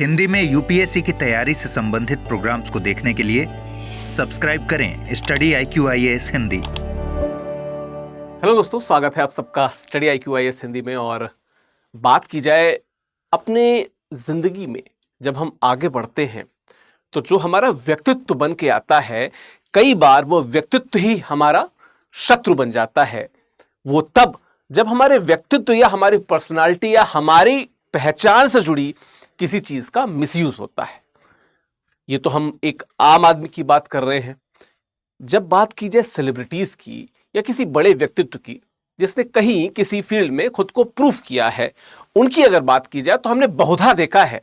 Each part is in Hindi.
हिंदी में यूपीएससी की तैयारी से संबंधित प्रोग्राम्स को देखने के लिए सब्सक्राइब करें स्टडी IQIAS हिंदी। हेलो दोस्तों, स्वागत है आप सबका स्टडी IQIAS हिंदी में। और बात की जाए अपने जिंदगी में जब हम आगे बढ़ते हैं तो जो हमारा व्यक्तित्व बन के आता है, कई बार वो व्यक्तित्व ही हमारा शत्रु बन जाता है। वो तब जब हमारे व्यक्तित्व या हमारी पर्सनालिटी या हमारी पहचान से जुड़ी किसी चीज का मिसयूज होता है। ये तो हम एक आम आदमी की बात कर रहे हैं। जब बात की जाए सेलिब्रिटीज की या किसी बड़े व्यक्तित्व की जिसने कहीं किसी फील्ड में खुद को प्रूफ किया है, उनकी अगर बात की जाए तो हमने बहुधा देखा है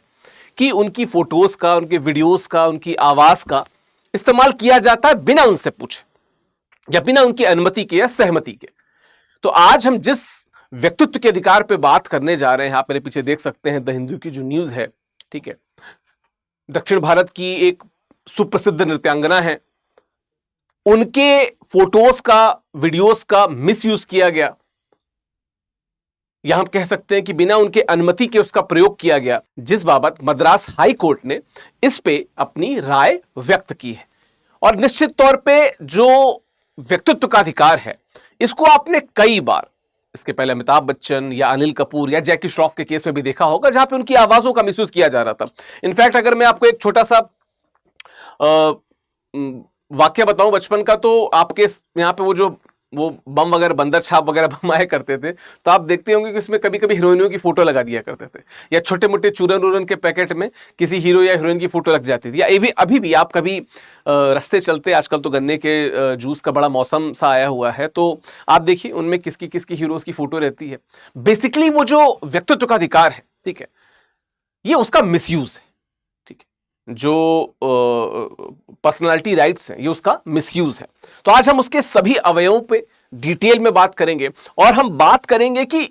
कि उनकी फोटोज का, उनके वीडियोस का, उनकी आवाज का इस्तेमाल किया जाता है बिना उनसे पूछे या बिना उनकी अनुमति के या सहमति के। तो आज हम जिस व्यक्तित्व के अधिकार पे बात करने जा रहे हैं, आप मेरे पीछे देख सकते हैं द हिंदू की जो न्यूज है, ठीक है। दक्षिण भारत की एक सुप्रसिद्ध नृत्यांगना है, उनके फोटोज का, वीडियोस का मिसयूज किया गया, या हम कह सकते हैं कि बिना उनके अनुमति के उसका प्रयोग किया गया, जिस बाबत मद्रास हाई कोर्ट ने इस पे अपनी राय व्यक्त की है। और निश्चित तौर पे जो व्यक्तित्व का अधिकार है, इसको आपने कई बार, इसके पहले अमिताभ बच्चन या अनिल कपूर या जैकी श्रॉफ के केस में भी देखा होगा, जहां पे उनकी आवाजों का मिसयूज किया जा रहा था। इनफैक्ट अगर मैं आपको एक छोटा सा वाक्य बताऊं बचपन का, तो आपके यहाँ पे वो बम वगैरह, बंदर छाप वगैरह बम आया करते थे, तो आप देखते होंगे कि इसमें कभी कभी हीरोइनों की फोटो लगा दिया करते थे, या छोटे मोटे चूरन उरन के पैकेट में किसी हीरो या हीरोइन की फोटो लग जाती थी। या अभी भी आप कभी रास्ते चलते, आजकल तो गन्ने के जूस का बड़ा मौसम सा आया हुआ है, तो आप देखिए उनमें किसकी किसकी हीरोज की फोटो रहती है। बेसिकली वो जो व्यक्तित्व का अधिकार है, ठीक है, ये उसका मिसयूज है, ठीक है। जो पर्सनालिटी राइट्स हैं, ये उसका मिसयूज है। तो आज हम उसके सभी अवयवों पे डिटेल में बात करेंगे और हम बात करेंगे कि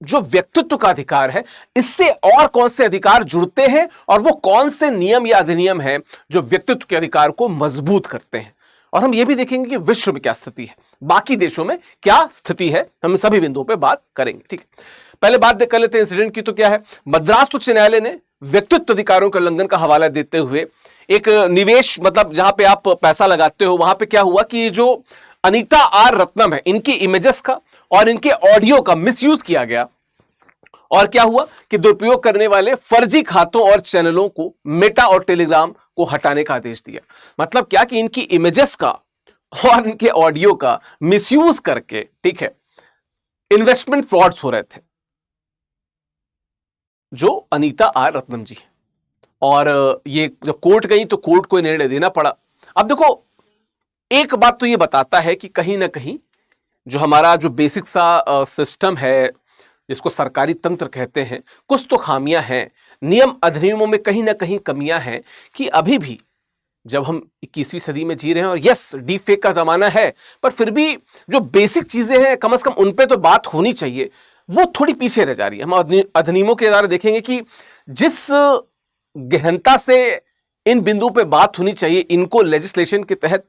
जो व्यक्तित्व का अधिकार है, इससे और कौन से अधिकार जुड़ते हैं और वो कौन से नियम या अधिनियम हैं जो व्यक्तित्व के अधिकार को मजबूत करते हैं। और हम ये भी देखेंगे कि विश्व में क्या स्थिति है, बाकी देशों में क्या स्थिति है, हम सभी बिंदुओं पे बात करेंगे, ठीक है। पहले बात कर लेते हैं इंसिडेंट की। तो क्या है, मद्रास उच्च न्यायालय ने व्यक्तित्व अधिकारों के उल्लंघन का हवाला देते हुए एक निवेश, मतलब जहां पे आप पैसा लगाते हो, वहां पे क्या हुआ कि जो अनीता आर रत्नम है, इनकी इमेजेस का और इनके ऑडियो का मिसयूज किया गया। और क्या हुआ कि दुरुपयोग करने वाले फर्जी खातों और चैनलों को मेटा और टेलीग्राम को हटाने का आदेश दिया। मतलब क्या कि इनकी इमेजेस का और इनके ऑडियो का मिसयूज करके, ठीक है, इन्वेस्टमेंट फ्रॉड्स हो रहे थे, जो अनीता आर रत्नम जी है। और ये जब कोर्ट गई तो कोर्ट को निर्णय देना पड़ा। अब देखो, एक बात तो ये बताता है कि कहीं ना कहीं जो हमारा जो बेसिक सा सिस्टम है, जिसको सरकारी तंत्र कहते हैं, कुछ तो खामियां हैं, नियम अधिनियमों में कहीं ना कहीं कमियां हैं, कि अभी भी जब हम 21वीं सदी में जी रहे हैं और यस डीप फेक का जमाना है, पर फिर भी जो बेसिक चीजें हैं, कम से कम उन पे तो बात होनी चाहिए, वो थोड़ी पीछे रह जा रही है। हम अधिनियमों के द्वारा देखेंगे कि जिस गहनता से इन बिंदुओं पे बात होनी चाहिए, इनको लेजिस्लेशन के तहत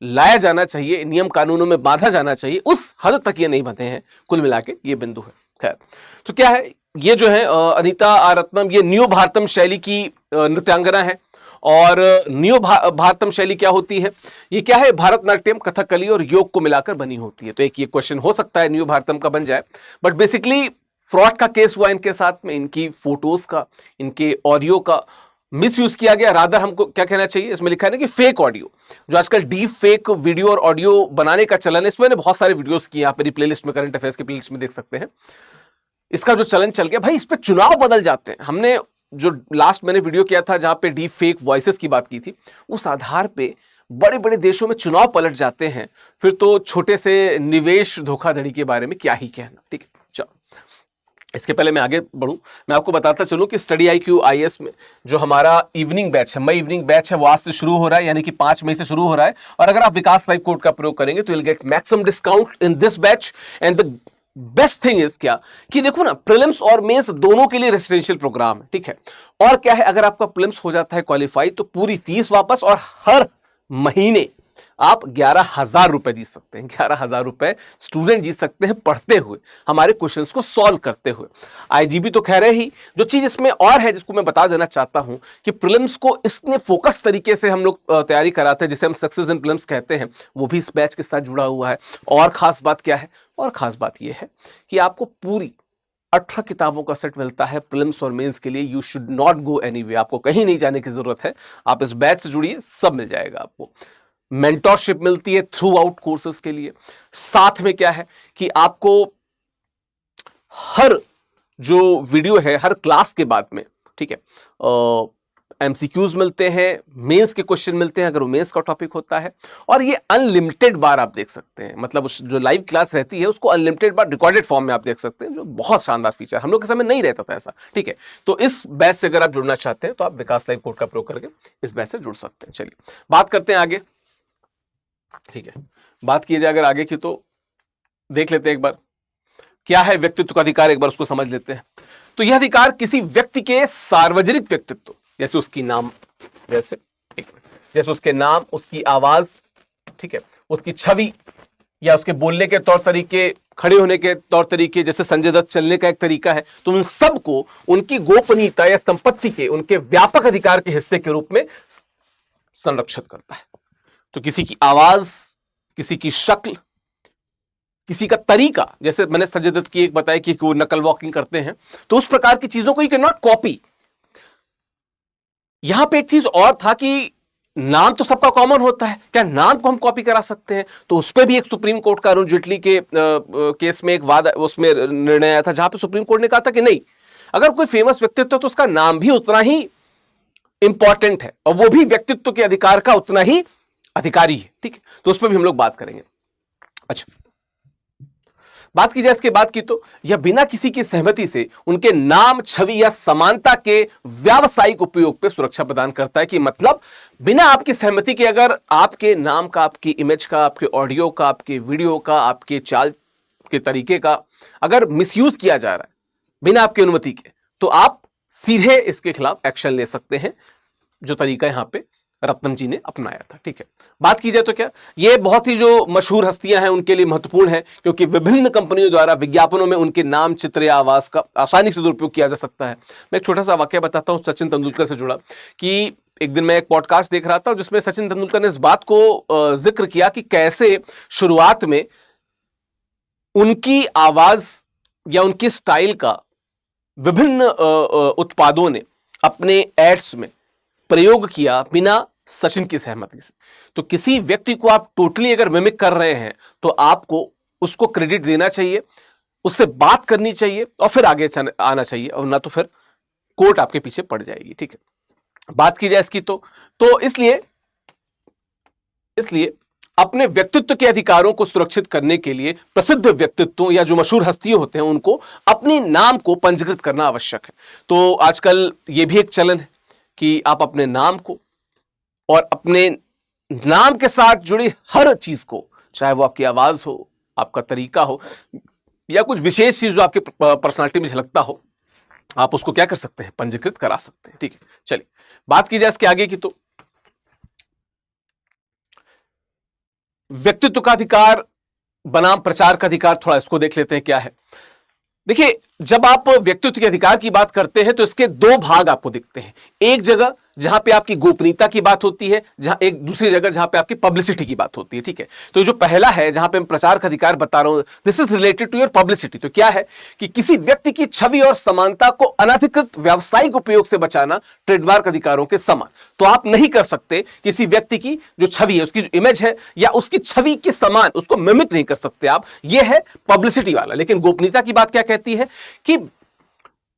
लाया जाना चाहिए, नियम कानूनों में बांधा जाना चाहिए, उस हद तक ये नहीं बंधे हैं। कुल मिला के ये बिंदु है। खैर, तो क्या है, ये जो है अनीता आर रत्नम, ये न्यू भारतम शैली की नृत्यांगना है। और न्यू भारतम शैली क्या होती है, ये क्या है, भारतनाट्यम, कथकली और योग को मिलाकर बनी होती है। तो एक ये क्वेश्चन हो सकता है न्यू भारतम का बन जाए, बट बेसिकली फ्रॉड का केस हुआ इनके साथ में, इनकी फोटोज का, इनके ऑडियो का मिसयूज किया गया। रादर हमको क्या कहना चाहिए, इसमें लिखा है ना कि फेक ऑडियो, जो आजकल डीप फेक वीडियो और ऑडियो बनाने का चलन है, इसमें मैंने बहुत सारे वीडियोस किए, आप मेरी प्लेलिस्ट में, करंट अफेयर्स की प्लेलिस्ट में देख सकते हैं। इसका जो चलन चल गया भाई, इस पे चुनाव बदल जाते हैं। हमने जो लास्ट मैंने वीडियो किया था जहां पे डीप फेक वॉइसेस की बात की थी, उस आधार पे बड़े बड़े देशों में चुनाव पलट जाते हैं, फिर तो छोटे से निवेश धोखाधड़ी के बारे में क्या ही कहना, ठीक है। चलो, इसके पहले मैं आगे बढ़ूं, मैं आपको बताता चलूं कि स्टडी IQIAS में जो हमारा इवनिंग बैच है, मई इवनिंग बैच है, वो आज से शुरू हो रहा है, यानी कि 5 मई से शुरू हो रहा है। और अगर आप विकास लाइव कोड का प्रयोग करेंगे तो you will get maximum discount in this batch. And the best thing is क्या कि देखो ना, प्रीलिम्स और मेंस दोनों के लिए रेसिडेंशियल प्रोग्राम है, ठीक है। और क्या है, अगर आपका प्रीलिम्स हो जाता है क्वालिफाई, तो पूरी फीस वापस, और हर महीने आप 11,000 रुपए जीत सकते हैं। 11,000 रुपए स्टूडेंट जीत सकते हैं पढ़ते हुए, हमारे क्वेश्चंस को सॉल्व करते हुए। आईजीबी तो खैर ही, जो चीज इसमें और है जिसको मैं बता देना चाहता हूं कि प्रीलिम्स को इतने फोकस तरीके से हम लोग तैयारी कराते हैं, जिसे हम सक्सेस इन प्रीलिम्स कहते हैं, वो भी इस बैच के साथ जुड़ा हुआ है। और खास बात क्या है? और खास बात यह है कि आपको पूरी 18 किताबों का सेट मिलता है प्रीलिम्स और मेंस के लिए। You should not go anyway, आपको कहीं नहीं जाने की जरूरत है। आप इस बैच से जुड़िए, सब मिल जाएगा आपको। मेंटरशिप मिलती है थ्रू आउट कोर्सेज के लिए। साथ में क्या है कि आपको हर जो वीडियो है, हर क्लास के बाद में, ठीक है, एमसीक्यूज मिलते हैं, मेंस के क्वेश्चन मिलते हैं अगर वो मेंस का टॉपिक होता है, और ये अनलिमिटेड बार आप देख सकते हैं। मतलब उस जो लाइव क्लास रहती है उसको अनलिमिटेड बार रिकॉर्डेड फॉर्म में आप देख सकते हैं, जो बहुत शानदार फीचर, हम लोग के समय नहीं रहता था ऐसा, ठीक है। तो इस बैच से अगर आप जुड़ना चाहते हैं तो आप विकास लाइव कोड का प्रयोग करके इस बैच से जुड़ सकते हैं। चलिए बात करते हैं आगे, ठीक है। बात की जाए अगर आगे की तो देख लेते हैं एक बार क्या है व्यक्तित्व का अधिकार, एक बार उसको समझ लेते हैं। तो यह अधिकार किसी व्यक्ति के सार्वजनिक व्यक्तित्व, जैसे उसकी नाम, जैसे उसके नाम, उसकी आवाज, ठीक है, उसकी छवि, या उसके बोलने के तौर तरीके, खड़े होने के तौर तरीके, जैसे संजय दत्त चलने का एक तरीका है, तो उन सब को उनकी गोपनीयता या संपत्ति के उनके व्यापक अधिकार के हिस्से के रूप में संरक्षित करता है। तो किसी की आवाज, किसी की शक्ल, किसी का तरीका, जैसे मैंने संजय दत्त की एक बताया कि वो नकल वॉकिंग करते हैं, तो उस प्रकार की चीजों को यू कैन नॉट कॉपी। यहां पे एक चीज और था कि नाम तो सबका कॉमन होता है, क्या नाम को हम कॉपी करा सकते हैं? तो उस पर भी एक सुप्रीम कोर्ट का अरुण जेटली के केस में एक वाद, उसमें निर्णय आया था, जहां पे सुप्रीम कोर्ट ने कहा था कि नहीं, अगर कोई फेमस व्यक्तित्व है तो उसका नाम भी उतना ही इंपॉर्टेंट है और वो भी व्यक्तित्व के अधिकार का उतना ही अधिकारी है, ठीक है। तो उस पर भी हम लोग बात करेंगे। अच्छा, बात की जाए इसके बाद की तो यह बिना किसी की सहमति से उनके नाम, छवि या समानता के व्यावसायिक उपयोग पे सुरक्षा प्रदान करता है। कि मतलब बिना आपकी सहमति के अगर आपके नाम का, आपकी इमेज का, आपके ऑडियो का, आपके वीडियो का, आपके चाल के तरीके का अगर मिसयूज किया जा रहा है बिना आपकी अनुमति के, तो आप सीधे इसके खिलाफ एक्शन ले सकते हैं, जो तरीका यहां पे रत्नम जी ने अपनाया था, ठीक है। बात की जाए तो क्या ये बहुत ही जो मशहूर हस्तियां हैं उनके लिए महत्वपूर्ण है, क्योंकि विभिन्न कंपनियों द्वारा विज्ञापनों में उनके नाम, चित्र या आवाज का आसानी से दुरुपयोग किया जा सकता है। मैं एक छोटा सा वाक्य बताता हूं सचिन तेंदुलकर से जुड़ा, कि एक दिन मैं एक पॉडकास्ट देख रहा था जिसमें सचिन तेंदुलकर ने इस बात को जिक्र किया कि कैसे शुरुआत में उनकी आवाज या उनकी स्टाइल का विभिन्न उत्पादों ने अपने एड्स में प्रयोग किया बिना सचिन की सहमति से। तो किसी व्यक्ति को आप टोटली अगर मिमिक कर रहे हैं तो आपको उसको क्रेडिट देना चाहिए, उससे बात करनी चाहिए और फिर आगे आना चाहिए, और ना तो फिर कोर्ट आपके पीछे पड़ जाएगी, ठीक है। बात की जाए इसकी तो इसलिए अपने व्यक्तित्व के अधिकारों को सुरक्षित करने के लिए प्रसिद्ध व्यक्तित्वों या जो मशहूर हस्तियां होते हैं उनको अपने नाम को पंजीकृत करना आवश्यक है। तो आजकल यह भी एक चलन है कि आप अपने नाम को और अपने नाम के साथ जुड़ी हर चीज को, चाहे वो आपकी आवाज हो, आपका तरीका हो, या कुछ विशेष चीज जो आपके पर्सनालिटी में झलकता हो, आप उसको क्या कर सकते हैं, पंजीकृत करा सकते हैं, ठीक है। चलिए बात की जाए इसके आगे की तो व्यक्तित्व का अधिकार बनाम प्रचार का अधिकार, थोड़ा इसको देख लेते हैं क्या है। देखिए, जब आप व्यक्तित्व के अधिकार की बात करते हैं तो इसके दो भाग आपको दिखते हैं। एक जगह जहां पे आपकी गोपनीयता की बात होती है, जहां एक दूसरी जगह जहां पे आपकी पब्लिसिटी की बात होती है, ठीक है। तो जो पहला है जहां पे मैं प्रचार का अधिकार बता रहा हूं, this is related to your publicity. तो क्या है कि किसी व्यक्ति की छवि और समानता को अनधिकृत व्यावसायिक उपयोग से बचाना ट्रेडमार्क अधिकारों के समान। तो आप नहीं कर सकते किसी व्यक्ति की जो छवि है, उसकी जो इमेज है या उसकी छवि के समान उसको मिमिक नहीं कर सकते आप, यह है पब्लिसिटी वाला। लेकिन गोपनीयता की बात क्या कहती है कि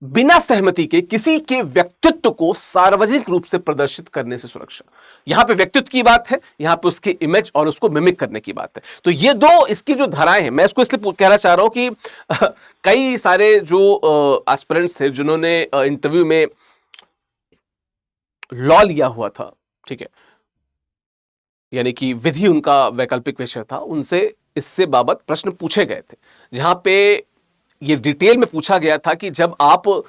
बिना सहमति के किसी के व्यक्तित्व को सार्वजनिक रूप से प्रदर्शित करने से सुरक्षा। यहां पे व्यक्तित्व की बात है, यहां पे उसके इमेज और उसको मिमिक करने की बात है। तो ये दो इसकी जो धाराएं हैं, मैं इसको इसलिए कहना चाह रहा हूं कि कई सारे जो एस्पिरेंट्स थे जिन्होंने इंटरव्यू में लॉ लिया हुआ था, ठीक है, यानी कि विधि उनका वैकल्पिक विषय था, उनसे इससे बाबत प्रश्न पूछे गए थे, जहां पे ये डिटेल में पूछा गया था कि जब आप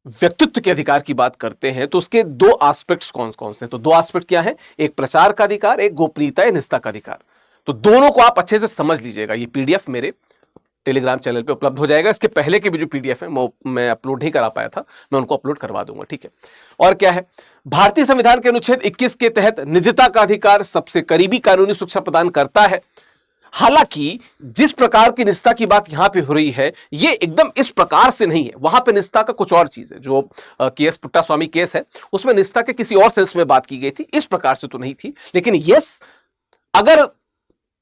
व्यक्तित्व के अधिकार की बात करते हैं तो उसके दो एस्पेक्ट्स कौन कौन से हैं? तो दो एस्पेक्ट क्या है? एक प्रचार का अधिकार, एक गोपनीयता या निजता का अधिकार। तो दोनों को आप अच्छे से समझ लीजिएगा। ये पीडीएफ मेरे टेलीग्राम चैनल पे उपलब्ध हो जाएगा। इसके पहले के भी जो पीडीएफ है वो मैं अपलोड नहीं करा पाया था, मैं उनको अपलोड करवा दूंगा, ठीक है। और क्या है? भारतीय संविधान के अनुच्छेद 21 के तहत निजता का अधिकार सबसे करीबी कानूनी सुरक्षा प्रदान करता है। हालांकि जिस प्रकार की निजता की बात यहां पे हो रही है, ये एकदम इस प्रकार से नहीं है। वहां पे निजता का कुछ और चीज है। जो केएस पुट्टास्वामी केस है उसमें निजता के किसी और सेंस में बात की गई थी, इस प्रकार से तो नहीं थी। लेकिन यस, अगर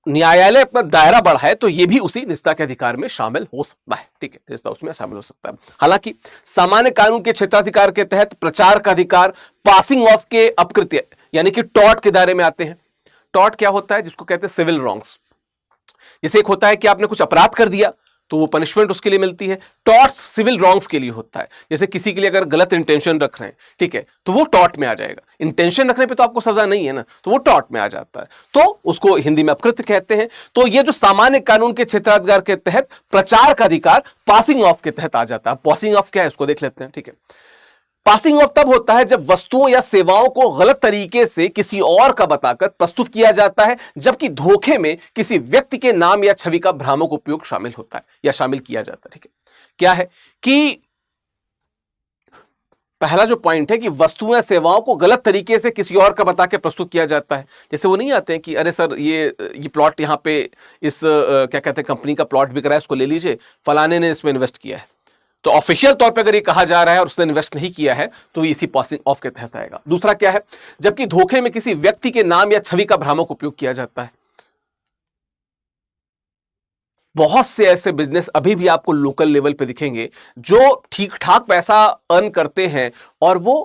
न्यायालय अपना दायरा बढ़ाए तो यह भी उसी निजता के अधिकार में शामिल हो सकता है, ठीक है। निजता उसमें शामिल हो सकता है। हालांकि सामान्य कानून के क्षेत्राधिकार के तहत प्रचार का अधिकार पासिंग ऑफ के अपकृत्य यानी कि टॉर्ट के दायरे में आते हैं। टॉर्ट क्या होता है? जिसको कहते हैं सिविल रॉन्ग्स। जैसे एक होता है कि आपने कुछ अपराध कर दिया तो वो पनिशमेंट उसके लिए मिलती है। टॉर्ट्स सिविल रॉन्ग्स के लिए होता है। जैसे किसी के लिए अगर गलत इंटेंशन रख रहे हैं, ठीक है, तो वो टॉर्ट में आ जाएगा। इंटेंशन रखने पे तो आपको सजा नहीं है ना, तो वो टॉर्ट में आ जाता है, तो उसको हिंदी में अपकृत्य कहते हैं। तो ये जो सामान्य कानून के क्षेत्राधिकार के तहत प्रचार का अधिकार पासिंग ऑफ के तहत आ जाता है। पासिंग ऑफ क्या है उसको देख लेते हैं, ठीक है। पासिंग ऑफ तब होता है जब वस्तुओं या सेवाओं को गलत तरीके से किसी और का बताकर प्रस्तुत किया जाता है, जबकि धोखे में किसी व्यक्ति के नाम या छवि का भ्रामक उपयोग शामिल होता है या शामिल किया जाता है, ठीक है। क्या है कि पहला जो पॉइंट है कि वस्तुओं या सेवाओं को गलत तरीके से किसी और का बता के प्रस्तुत किया जाता है। जैसे वो नहीं आते हैं कि अरे सर ये प्लॉट यहाँ पे इस क्या कहते हैं कंपनी का प्लॉट बिक रहा है, इसको ले लीजिए, फलाने ने इसमें इन्वेस्ट किया है। तो ऑफिशियल तौर पे अगर ये कहा जा रहा है और उसने इन्वेस्ट नहीं किया है तो ये इसी पासिंग ऑफ के तहत आएगा। दूसरा क्या है? जबकि धोखे में किसी व्यक्ति के नाम या छवि का भ्रामक उपयोग किया जाता है। बहुत से ऐसे बिजनेस अभी भी आपको लोकल लेवल पे दिखेंगे जो ठीक ठाक पैसा अर्न करते हैं और वो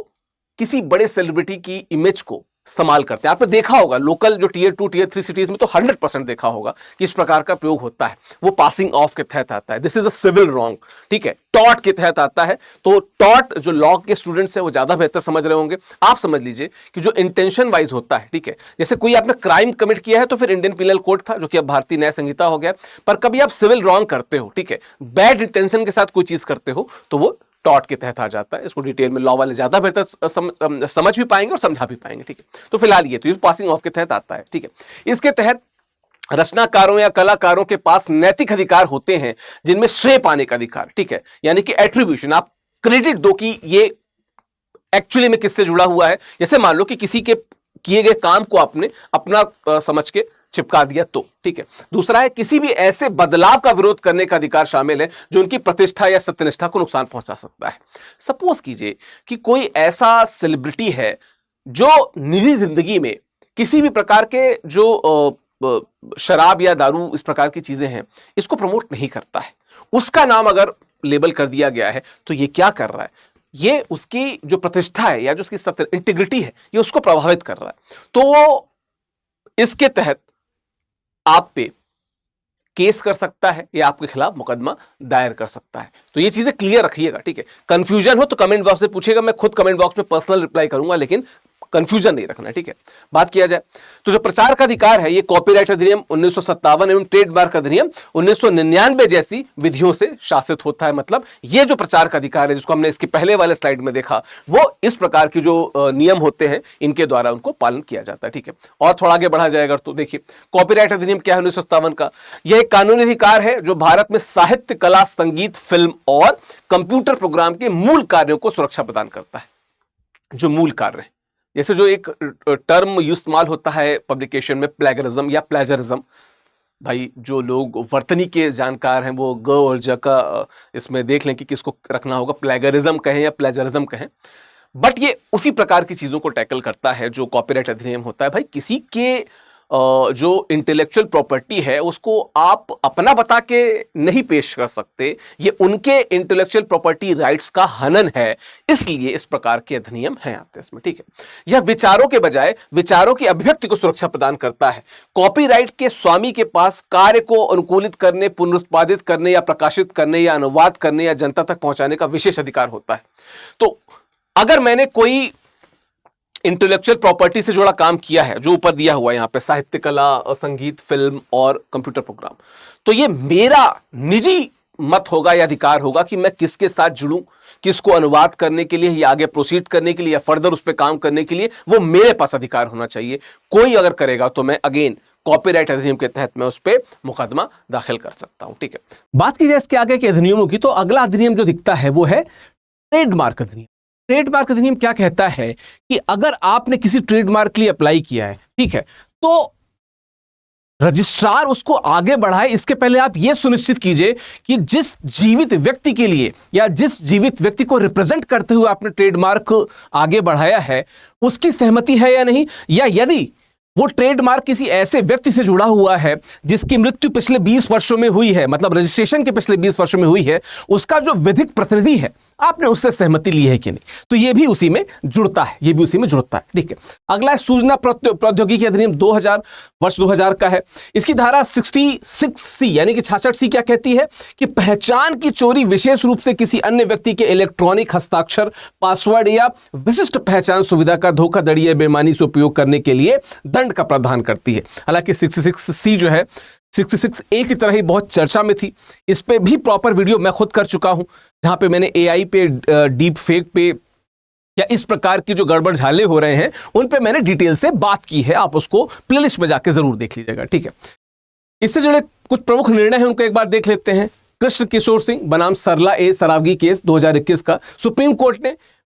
किसी बड़े सेलिब्रिटी की इमेज को इस्तेमाल करते हैं। आपने देखा होगा लोकल जो टियर 2 टियर 3 सिटीज में तो 100% देखा होगा कि इस प्रकार का प्रयोग होता है। वो पासिंग ऑफ के तहत आता है। This is a civil wrong, ठीक है। टॉर्ट के तहत आता है। तो टॉर्ट जो लॉ के स्टूडेंट्स हैं वो ज्यादा बेहतर समझ रहे होंगे। आप समझ लीजिए कि जो इंटेंशन वाइज होता है, ठीक है, जैसे कोई आपने क्राइम कमिट किया है तो फिर इंडियन पिनल कोड था जो कि अब भारतीय न्याय संहिता हो गया। पर कभी आप सिविल रॉन्ग करते हो, ठीक है, बैड इंटेंशन के साथ कोई चीज करते हो तो वो टॉर्ट के तहत आ जाता है। इसको डिटेल में लॉ वाले ज्यादा बेहतर समझ भी पाएंगे और समझा भी पाएंगे, ठीक है। तो फिलहाल ये तो पासिंग ऑफ के तहत आता है, ठीक है। इसके तहत रचनाकारों या कलाकारों के पास नैतिक अधिकार होते हैं जिनमें श्रेय पाने का अधिकार, ठीक है, यानी कि एट्रीब्यूशन, आप क्रेडिट दो कि ये एक्चुअली में किससे जुड़ा हुआ है। जैसे मान लो कि किसी के किए गए काम को आपने अपना समझ के चिपका दिया तो, ठीक है। दूसरा है किसी भी ऐसे बदलाव का विरोध करने का अधिकार शामिल है जो उनकी प्रतिष्ठा या सत्यनिष्ठा को नुकसान पहुंचा सकता है। सपोज कीजिए कि कोई ऐसा सेलिब्रिटी है जो निजी जिंदगी में किसी भी प्रकार के जो शराब या दारू इस प्रकार की चीजें हैं इसको प्रमोट नहीं करता है, उसका नाम अगर लेबल कर दिया गया है तो ये क्या कर रहा है? ये उसकी जो प्रतिष्ठा है या जो उसकी सत्य इंटीग्रिटी है ये उसको प्रभावित कर रहा है। तो वो इसके तहत आप पे केस कर सकता है या आपके खिलाफ मुकदमा दायर कर सकता है। तो ये चीजें क्लियर रखिएगा, ठीक है। कंफ्यूजन हो तो कमेंट बॉक्स में पूछेगा, मैं खुद कमेंट बॉक्स में पर्सनल रिप्लाई करूंगा, लेकिन कंफ्यूजन नहीं रखना, ठीक है। बात किया जाए तो जो प्रचार का अधिकार है ये कॉपीराइट अधिनियम 1957 एवं ट्रेडमार्क अधिनियम 1999 जैसी विधियों से शासित होता है। मतलब ये जो प्रचार का अधिकार है जिसको हमने इसके पहले वाले स्लाइड में देखा, वो इस प्रकार की जो नियम होते हैं इनके द्वारा उनको पालन किया जाता है, ठीक है। और थोड़ा आगे बढ़ा जाएगा तो देखिए कॉपीराइट अधिनियम क्या है 1957 का। यह एक कानूनी अधिकार है जो भारत में साहित्य, कला, संगीत, फिल्म और कंप्यूटर प्रोग्राम के मूल कार्यों को सुरक्षा प्रदान करता है। जो मूल कार्य है, जैसे जो एक टर्म इस्तेमाल होता है पब्लिकेशन में प्लेगरिज्म या प्लेजरिज्म, भाई जो लोग वर्तनी के जानकार हैं वो ग और ज का इसमें देख लें कि किसको रखना होगा, प्लेगरिज्म कहें या प्लेजरिज्म कहें। बट ये उसी प्रकार की चीजों को टैकल करता है जो कॉपीराइट अधिनियम होता है। भाई किसी के जो इंटेलेक्चुअल प्रॉपर्टी है उसको आप अपना बता के नहीं पेश कर सकते, ये उनके इंटेलेक्चुअल प्रॉपर्टी राइट्स का हनन है, इसलिए इस प्रकार के अधिनियम हैं आते हैं इसमें, ठीक है। यह विचारों के बजाय विचारों की अभिव्यक्ति को सुरक्षा प्रदान करता है। कॉपीराइट के स्वामी के पास कार्य को अनुकूलित करने, पुनरुत्पादित करने या प्रकाशित करने या अनुवाद करने या जनता तक पहुंचाने का विशेष अधिकार होता है। तो अगर मैंने कोई इंटेलेक्चुअल प्रॉपर्टी से जुड़ा काम किया है जो ऊपर दिया हुआ है यहाँ पे साहित्य, कला, संगीत, फिल्म और कंप्यूटर प्रोग्राम, तो ये मेरा निजी मत होगा या अधिकार होगा कि मैं किसके साथ जुड़ूं, किसको अनुवाद करने के लिए या आगे प्रोसीड करने के लिए या फर्दर उस पर काम करने के लिए, वो मेरे पास अधिकार होना चाहिए। कोई अगर करेगा तो मैं अगेन कॉपीराइट अधिनियम के तहत मैं उस पर मुकदमा दाखिल कर सकता हूं। ठीक है, बात की जाए इसके आगे के अधिनियमों की, तो अगला अधिनियम जो दिखता है वो है ट्रेडमार्क अधिनियम। ट्रेडमार्क अधिनियम क्या कहता है कि अगर आपने किसी ट्रेडमार्क के लिए अप्लाई किया है, ठीक है, तो रजिस्ट्रार उसको आगे बढ़ाए इसके पहले आप यह सुनिश्चित कीजिए कि जिस जीवित व्यक्ति के लिए या जिस जीवित व्यक्ति को रिप्रेजेंट करते हुए आपने ट्रेडमार्क आगे बढ़ाया है उसकी सहमति है या नहीं, या यदि वो ट्रेडमार्क किसी ऐसे व्यक्ति से जुड़ा हुआ है जिसकी मृत्यु पिछले 20 वर्षों में हुई है, मतलब रजिस्ट्रेशन के पिछले 20 वर्षों में हुई है, उसका जो विधिक प्रतिनिधि है आपने उससे सहमति ली है कि नहीं, तो ये भी उसी में जुड़ता है, ये भी उसी में जुड़ता है। ठीक है, अगला सूचना प्रौद्योगिकी अधिनियम 2000 वर्ष 2000 का है। इसकी धारा 66C यानी कि 66C क्या कहती है कि पहचान की चोरी विशेष रूप से किसी अन्य व्यक्ति के इलेक्ट्रॉनिक हस्ताक्षर, पासवर्ड या विशिष्ट पहचान सुविधा का धोखाधड़ी या बेईमानी से उपयोग करने के लिए दंड का प्रावधान करती है। हालांकि 66C जो है 66A की तरह ही बहुत चर्चा में थी, इस पे भी प्रॉपर वीडियो मैं खुद कर चुका हूं जहां पे मैंने AI पे, डीप फेक पे या इस प्रकार की जो गड़बड़ झाले हो रहे हैं उन पे मैंने डिटेल से बात की है, आप उसको प्लेलिस्ट में जाके जरूर देख लीजिएगा। ठीक है, इससे जुड़े कुछ प्रमुख निर्णय हैं उनको एक बार देख लेते हैं। कृष्ण किशोर सिंह बनाम सरला ए सरावगी केस 2021 का सुप्रीम कोर्ट ने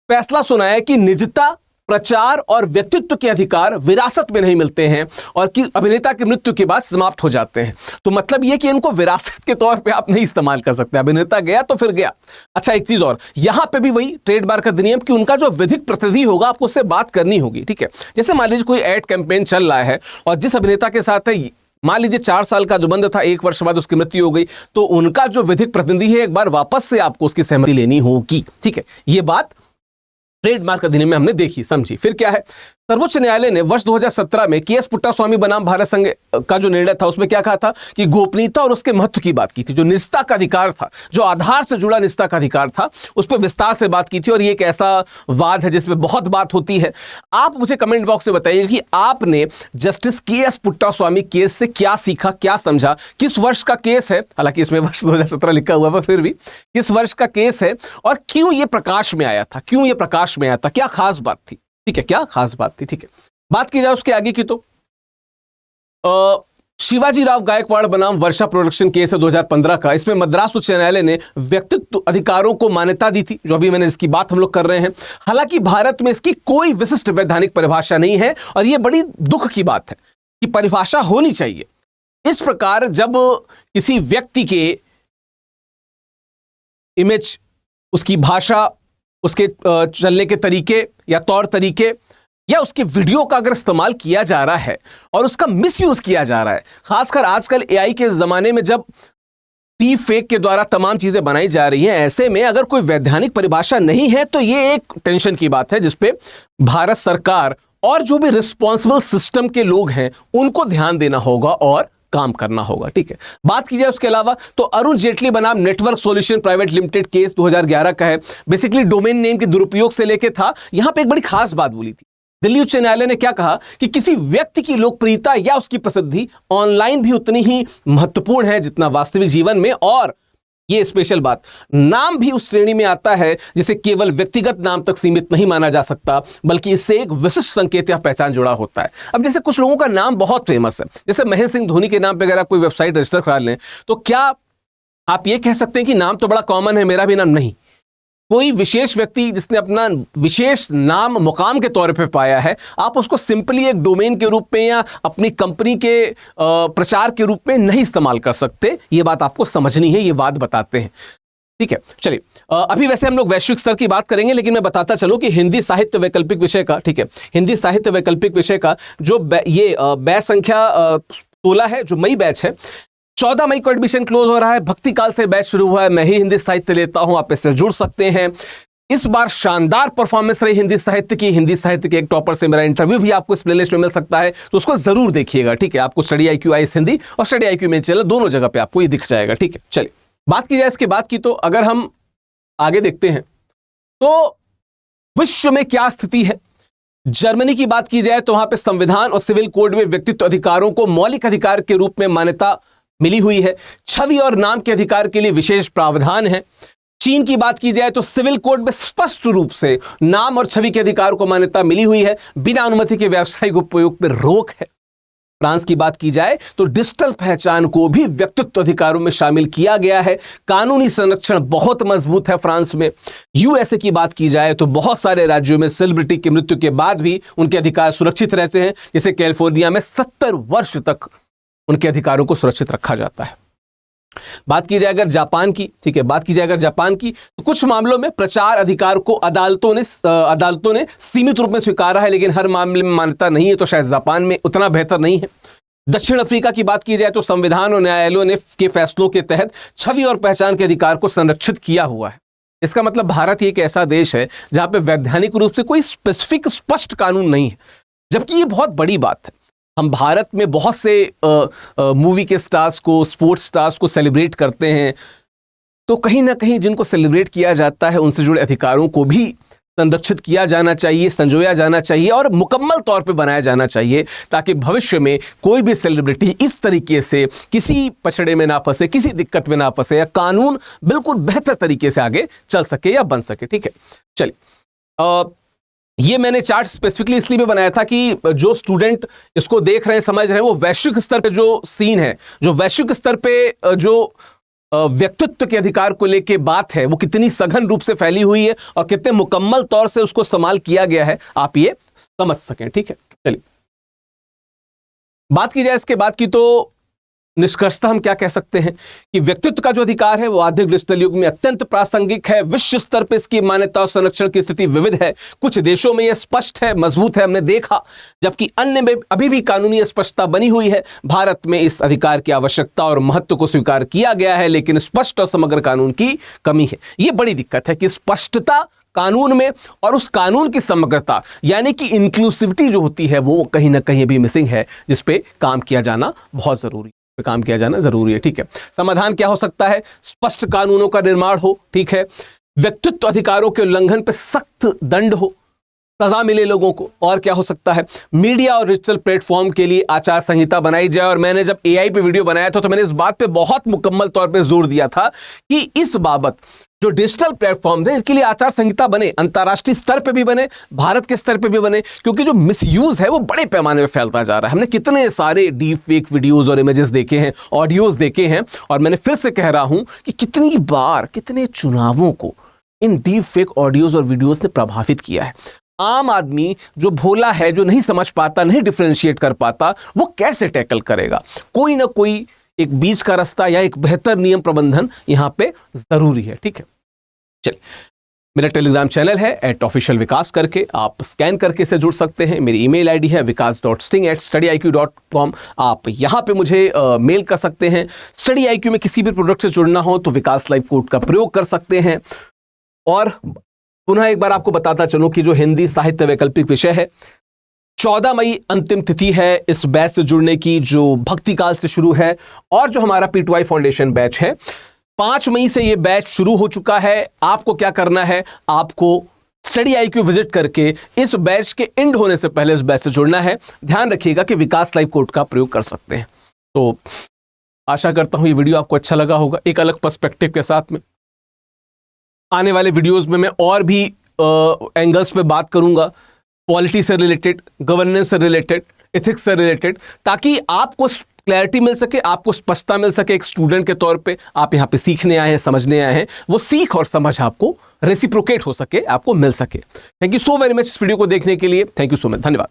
फैसला सुनाया कि निजता, प्रचार और व्यक्तित्व के अधिकार विरासत में नहीं मिलते हैं और कि अभिनेता की मृत्यु के बाद समाप्त हो जाते हैं। तो मतलब यह कि इनको विरासत के तौर पे आप नहीं इस्तेमाल कर सकते, अभिनेता गया तो फिर गया। अच्छा, एक चीज और, यहां पे भी वही ट्रेडमार्क अधिनियम कि उनका जो विधिक प्रतिनिधि होगा आपको उससे बात करनी होगी। ठीक है, जैसे मान लीजिए कोई एड कैंपेन चल रहा है और जिस अभिनेता के साथ है, मान लीजिए 4 साल का अनुबंध था, 1 वर्ष बाद उसकी मृत्यु हो गई, तो उनका जो विधिक प्रतिनिधि है एक बार वापस से आपको उसकी सहमति लेनी होगी। ठीक है, ये बात ट्रेडमार्क अधिनियम में हमने देखी समझी। फिर क्या है, सर्वोच्च न्यायालय ने वर्ष 2017 में केएस पुट्टास्वामी बनाम भारत संघ का जो निर्णय था उसमें क्या कहा था कि गोपनीयता और उसके महत्व की बात की थी। जो निजता का अधिकार था, जो आधार से जुड़ा निजता का अधिकार था, उस पर विस्तार से बात की थी। और ये एक ऐसा वाद है जिसमें बहुत बात होती है। आप मुझे कमेंट बॉक्स में बताइए कि आपने जस्टिस केएस पुट्टास्वामी केस से क्या सीखा, क्या समझा, किस वर्ष का केस है, हालांकि इसमें वर्ष 2017 लिखा हुआ है फिर भी किस वर्ष का केस है और क्यों ये प्रकाश में आया था, क्यों ये प्रकाश में आया था, क्या खास बात थी। ठीक है, क्या खास बात थी। ठीक है, बात की जाए उसके आगे की तो शिवाजी राव गायकवाड़ बनाम वर्षा प्रोडक्शन केस है 2015 का। इसमें मद्रास उच्च न्यायालय ने व्यक्तित्व अधिकारों को मान्यता दी थी, जो अभी मैंने इसकी बात हम लोग कर रहे हैं। हालांकि भारत में इसकी कोई विशिष्ट वैधानिक परिभाषा नहीं है और यह बड़ी दुख की बात है कि परिभाषा होनी चाहिए। इस प्रकार जब किसी व्यक्ति के इमेज, उसकी भाषा, उसके चलने के तरीके या तौर तरीके या उसके वीडियो का अगर इस्तेमाल किया जा रहा है और उसका मिसयूज किया जा रहा है, खासकर आजकल AI के जमाने में जब डीप फेक के द्वारा तमाम चीजें बनाई जा रही हैं, ऐसे में अगर कोई वैधानिक परिभाषा नहीं है तो ये एक टेंशन की बात है जिसपे भारत सरकार और जो भी रिस्पॉन्सिबल सिस्टम के लोग हैं उनको ध्यान देना होगा और काम करना होगा। ठीक है, बात की जाए उसके अलावा तो अरुण जेटली बनाम network solution private limited case 2011 का है। बेसिकली डोमेन नेम के दुरुपयोग से लेके था। यहां पे एक बड़ी खास बात बोली थी। दिल्ली उच्च न्यायालय ने क्या कहा कि किसी व्यक्ति की लोकप्रियता या उसकी प्रसिद्धि ऑनलाइन भी उतनी ही महत्वपूर्ण है जितना वास्तविक जीवन में, और ये स्पेशल बात, नाम भी उस श्रेणी में आता है जिसे केवल व्यक्तिगत नाम तक सीमित नहीं माना जा सकता, बल्कि इससे एक विशिष्ट संकेत या पहचान जुड़ा होता है। अब जैसे कुछ लोगों का नाम बहुत फेमस है, जैसे महेंद्र सिंह धोनी के नाम पे अगर आप कोई वेबसाइट रजिस्टर करा लें तो क्या आप ये कह सकते हैं कि नाम तो बड़ा कॉमन है, मेरा भी नाम नहीं। कोई विशेष व्यक्ति जिसने अपना विशेष नाम मुकाम के तौर पे पाया है, आप उसको सिंपली एक डोमेन के रूप में या अपनी कंपनी के प्रचार के रूप में नहीं इस्तेमाल कर सकते। ये बात आपको समझनी है, ये बात बताते हैं। ठीक है, चलिए अभी वैसे हम लोग वैश्विक स्तर की बात करेंगे, लेकिन मैं बताता चलूं कि हिंदी साहित्य वैकल्पिक विषय का, ठीक है, हिंदी साहित्य वैकल्पिक विषय का जो बैच संख्या 16 है, जो मई बैच है, 14 मई को एडमिशन क्लोज हो रहा है। भक्ति काल से बैच शुरू हुआ है। मैं ही हिंदी साहित्य लेता हूं, आप इससे जुड़ सकते हैं। इस बार शानदार परफॉर्मेंस रही हिंदी साहित्य की। हिंदी साहित्य के एक टॉपर से मेरा इंटरव्यू भी आपको इस प्लेलिस्ट में मिल सकता है, तो उसको जरूर देखिएगा। ठीक है, आपको स्टडी IQ IAS हिंदी और स्टडी IQ मेन चैनल दोनों जगह पे आपको ये दिख जाएगा। ठीक है, चलिए बात की जाए इसके बाद की, तो अगर हम आगे देखते हैं तो विश्व में क्या स्थिति है। जर्मनी की बात की जाए तो वहां पे संविधान और सिविल कोड में व्यक्तित्व अधिकारों को मौलिक अधिकार के रूप में मान्यता मिली हुई है। छवि और नाम के अधिकार के लिए विशेष प्रावधान है। चीन की बात की जाए तो सिविल कोड में स्पष्ट रूप से नाम और छवि के अधिकार को मान्यता मिली हुई है। बिना अनुमति के व्यावसायिक उपयोग पर रोक है। फ्रांस की बात की जाए तो डिजिटल पहचान को भी व्यक्तित्व अधिकारों में शामिल किया गया है। कानूनी संरक्षण बहुत मजबूत है फ्रांस में। यूएसए की बात की जाए तो बहुत सारे राज्यों में सेलिब्रिटी की मृत्यु के बाद भी उनके अधिकार सुरक्षित रहते हैं। जैसे कैलिफोर्निया में 70 वर्ष तक उनके अधिकारों को सुरक्षित रखा जाता है। बात की जाए अगर जापान की, ठीक है, बात की जाए अगर जापान की तो कुछ मामलों में प्रचार अधिकार को अदालतों ने सीमित रूप में स्वीकारा है, लेकिन हर मामले में मान्यता नहीं है, तो शायद जापान में उतना बेहतर नहीं है। दक्षिण अफ्रीका की बात की जाए तो संविधान और न्यायालयों ने के फैसलों के तहत छवि और पहचान के अधिकार को संरक्षित किया हुआ है। इसका मतलब भारत ही एक ऐसा देश है जहां पे वैधानिक रूप से कोई स्पेसिफिक स्पष्ट कानून नहीं है, जबकि ये बहुत बड़ी बात है। हम भारत में बहुत से मूवी के स्टार्स को, स्पोर्ट्स स्टार्स को सेलिब्रेट करते हैं, तो कहीं ना कहीं जिनको सेलिब्रेट किया जाता है उनसे जुड़े अधिकारों को भी संरक्षित किया जाना चाहिए, संजोया जाना चाहिए और मुकम्मल तौर पे बनाया जाना चाहिए, ताकि भविष्य में कोई भी सेलिब्रिटी इस तरीके से किसी पछड़े में ना फंसे, किसी दिक्कत में ना फंसे, या कानून बिल्कुल बेहतर तरीके से आगे चल सके या बन सके। ठीक है, चलिए, ये मैंने चार्ट स्पेसिफिकली इसलिए भी बनाया था कि जो स्टूडेंट इसको देख रहे हैं, समझ रहे हैं, वो वैश्विक स्तर पे जो सीन है, जो वैश्विक स्तर पे जो व्यक्तित्व के अधिकार को लेके बात है, वो कितनी सघन रूप से फैली हुई है और कितने मुकम्मल तौर से उसको इस्तेमाल किया गया है, आप ये समझ सकें। ठीक है, चलिए बात की जाए इसके बाद की, तो निष्कर्षतः हम क्या कह सकते हैं कि व्यक्तित्व का जो अधिकार है वो आधुनिक डिजिटल युग में अत्यंत प्रासंगिक है। विश्व स्तर पर इसकी मान्यता और संरक्षण की स्थिति विविध है। कुछ देशों में यह स्पष्ट है, मजबूत है, हमने देखा, जबकि अन्य में अभी भी कानूनी स्पष्टता बनी हुई है। भारत में इस अधिकार की आवश्यकता और महत्व को स्वीकार किया गया है, लेकिन स्पष्ट और समग्र कानून की कमी है। यह बड़ी दिक्कत है कि स्पष्टता कानून में और उस कानून की समग्रता यानी कि इंक्लूसिविटी जो होती है वो कहीं ना कहीं अभी मिसिंग है, जिस पे काम किया जाना बहुत जरूरी है। ठीक है, समाधान क्या हो सकता है? स्पष्ट कानूनों का निर्माण हो, ठीक है, व्यक्तित्व अधिकारों के उल्लंघन पे सख्त दंड हो, सजा मिले लोगों को। और क्या हो सकता है? मीडिया और डिजिटल प्लेटफॉर्म के लिए आचार संहिता बनाई जाए। और मैंने जब एआई पे वीडियो बनाया था तो मैंने इस बात पे बहुत मुकम्मल तौर पे जोर दिया था कि इस बाबत जो डिजिटल प्लेटफॉर्म है इसके लिए आचार संहिता बने, अंतर्राष्ट्रीय स्तर पे भी बने, भारत के स्तर पे भी बने, क्योंकि जो मिसयूज है वो बड़े पैमाने पे फैलता जा रहा है। हमने कितने सारे डीप फेक वीडियोस और इमेजेस देखे हैं, ऑडियोज देखे हैं, और मैंने फिर से कह रहा हूं कि कितनी बार कितने चुनावों को इन डीप फेक ऑडियोज और वीडियोज ने प्रभावित किया है। आम आदमी जो भोला है, जो नहीं समझ पाता, नहीं डिफरेंशिएट कर पाता, वो कैसे टैकल करेगा? कोई ना कोई एक बीच का रास्ता या एक बेहतर नियम प्रबंधन यहां पे जरूरी है। ठीक है, चलिए, मेरा टेलीग्राम चैनल है @officialvikas करके, आप स्कैन करके इसे जुड़ सकते हैं। मेरी ईमेल आईडी है vikas.sting@studyiq.com। आप यहाँ पे मुझे मेल कर सकते हैं। स्टडी IQ में किसी भी प्रोडक्ट से जुड़ना हो तो विकास लाइव कोड का प्रयोग कर सकते हैं। और पुनः एक बार आपको बताता चलूं कि जो हिंदी साहित्य वैकल्पिक विषय है, 14 मई अंतिम तिथि है इस बैच से जुड़ने की, जो भक्ति काल से शुरू है। और जो हमारा P2I फाउंडेशन बैच है, 5 मई से ये बैच शुरू हो चुका है। आपको क्या करना है? आपको स्टडी IQ विजिट करके इस बैच के एंड होने से पहले इस बैच से जुड़ना है। ध्यान रखिएगा कि विकास लाइव कोड का प्रयोग कर सकते हैं। तो आशा करता हूं ये वीडियो आपको अच्छा लगा होगा, एक अलग पर्सपेक्टिव के साथ में। आने वाले वीडियोस में मैं और भी एंगल्स पे बात करूंगा, पॉलिटी से रिलेटेड, गवर्नेंस से रिलेटेड, एथिक्स से रिलेटेड, ताकि आपको क्लैरिटी मिल सके, आपको स्पष्टता मिल सके। एक स्टूडेंट के तौर पे आप यहाँ पे सीखने आए हैं, समझने आए हैं, वो सीख और समझ आपको रेसिप्रोकेट हो सके, आपको मिल सके। Thank you so very much इस वीडियो को देखने के लिए। थैंक यू सो मच, धन्यवाद।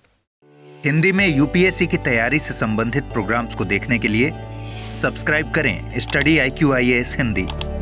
हिंदी में यूपीएससी की तैयारी से संबंधित प्रोग्राम्स को देखने के लिए सब्सक्राइब करें स्टडी IQ IAS हिंदी।